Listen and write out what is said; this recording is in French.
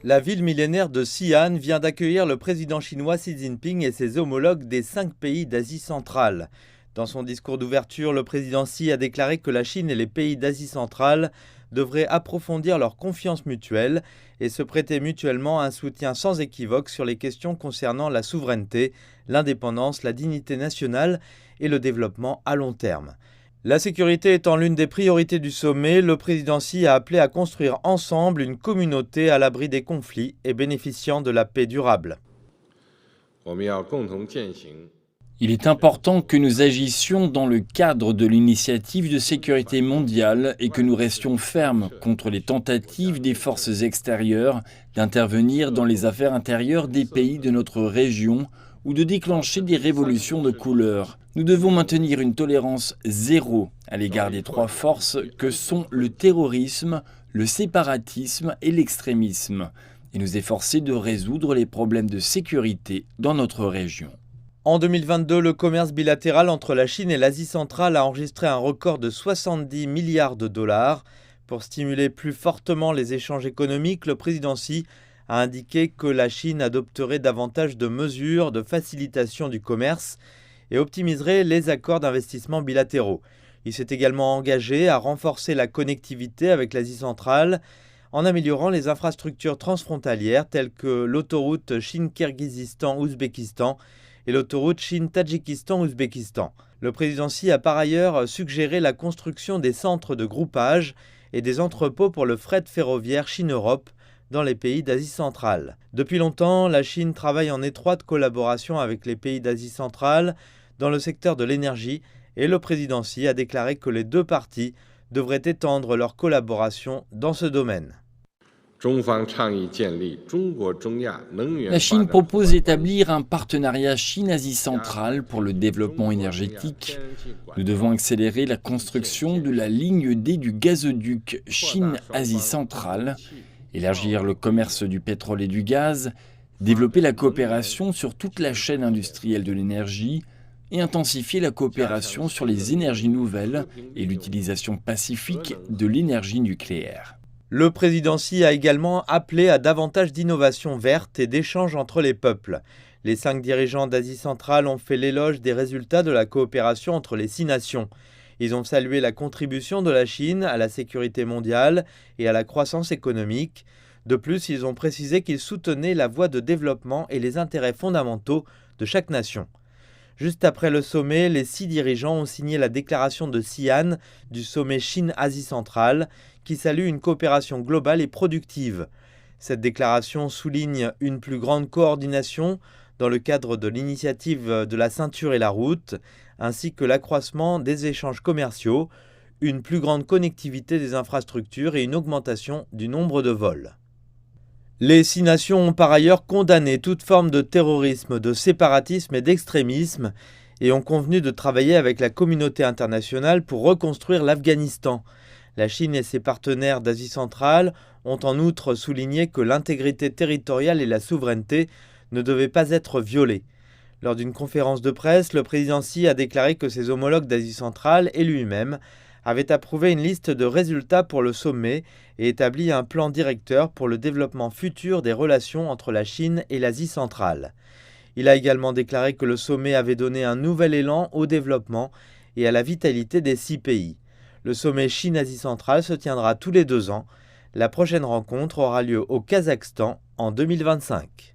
La ville millénaire de Xi'an vient d'accueillir le président chinois Xi Jinping et ses homologues des 5 pays d'Asie centrale. Dans son discours d'ouverture, le président Xi a déclaré que la Chine et les pays d'Asie centrale devraient approfondir leur confiance mutuelle et se prêter mutuellement un soutien sans équivoque sur les questions concernant la souveraineté, l'indépendance, la dignité nationale et le développement à long terme. La sécurité étant l'une des priorités du sommet, le président Xi a appelé à construire ensemble une communauté à l'abri des conflits et bénéficiant de la paix durable. Il est important que nous agissions dans le cadre de l'initiative de sécurité mondiale et que nous restions fermes contre les tentatives des forces extérieures d'intervenir dans les affaires intérieures des pays de notre région ou de déclencher des révolutions de couleur. Nous devons maintenir une tolérance zéro à l'égard des 3 forces que sont le terrorisme, le séparatisme et l'extrémisme, et nous efforcer de résoudre les problèmes de sécurité dans notre région. En 2022, le commerce bilatéral entre la Chine et l'Asie centrale a enregistré un record de 70 milliards de dollars. Pour stimuler plus fortement les échanges économiques, le président Xi a indiqué que la Chine adopterait davantage de mesures de facilitation du commerce et optimiserait les accords d'investissement bilatéraux. Il s'est également engagé à renforcer la connectivité avec l'Asie centrale en améliorant les infrastructures transfrontalières telles que l'autoroute Chine-Kirghizistan-Ouzbékistan et l'autoroute Chine-Tadjikistan-Ouzbékistan. Le président Xi a par ailleurs suggéré la construction des centres de groupage et des entrepôts pour le fret ferroviaire Chine-Europe dans les pays d'Asie centrale. Depuis longtemps, la Chine travaille en étroite collaboration avec les pays d'Asie centrale dans le secteur de l'énergie et le président Xi a déclaré que les 2 parties devraient étendre leur collaboration dans ce domaine. La Chine propose d'établir un partenariat Chine-Asie centrale pour le développement énergétique. Nous devons accélérer la construction de la ligne D du gazoduc Chine-Asie centrale, élargir le commerce du pétrole et du gaz, développer la coopération sur toute la chaîne industrielle de l'énergie et intensifier la coopération sur les énergies nouvelles et l'utilisation pacifique de l'énergie nucléaire. Le président Xi a également appelé à davantage d'innovation verte et d'échanges entre les peuples. Les 5 dirigeants d'Asie centrale ont fait l'éloge des résultats de la coopération entre les 6 nations. Ils ont salué la contribution de la Chine à la sécurité mondiale et à la croissance économique. De plus, ils ont précisé qu'ils soutenaient la voie de développement et les intérêts fondamentaux de chaque nation. Juste après le sommet, les 6 dirigeants ont signé la déclaration de Xi'an du sommet Chine-Asie centrale qui salue une coopération globale et productive. Cette déclaration souligne une plus grande coordination dans le cadre de l'initiative de la ceinture et la route, ainsi que l'accroissement des échanges commerciaux, une plus grande connectivité des infrastructures et une augmentation du nombre de vols. Les 6 nations ont par ailleurs condamné toute forme de terrorisme, de séparatisme et d'extrémisme et ont convenu de travailler avec la communauté internationale pour reconstruire l'Afghanistan. La Chine et ses partenaires d'Asie centrale ont en outre souligné que l'intégrité territoriale et la souveraineté ne devaient pas être violées. Lors d'une conférence de presse, le président Xi a déclaré que ses homologues d'Asie centrale et lui-même avaient approuvé une liste de résultats pour le sommet et établi un plan directeur pour le développement futur des relations entre la Chine et l'Asie centrale. Il a également déclaré que le sommet avait donné un nouvel élan au développement et à la vitalité des 6 pays. Le sommet Chine-Asie centrale se tiendra tous les 2 ans. La prochaine rencontre aura lieu au Kazakhstan en 2025.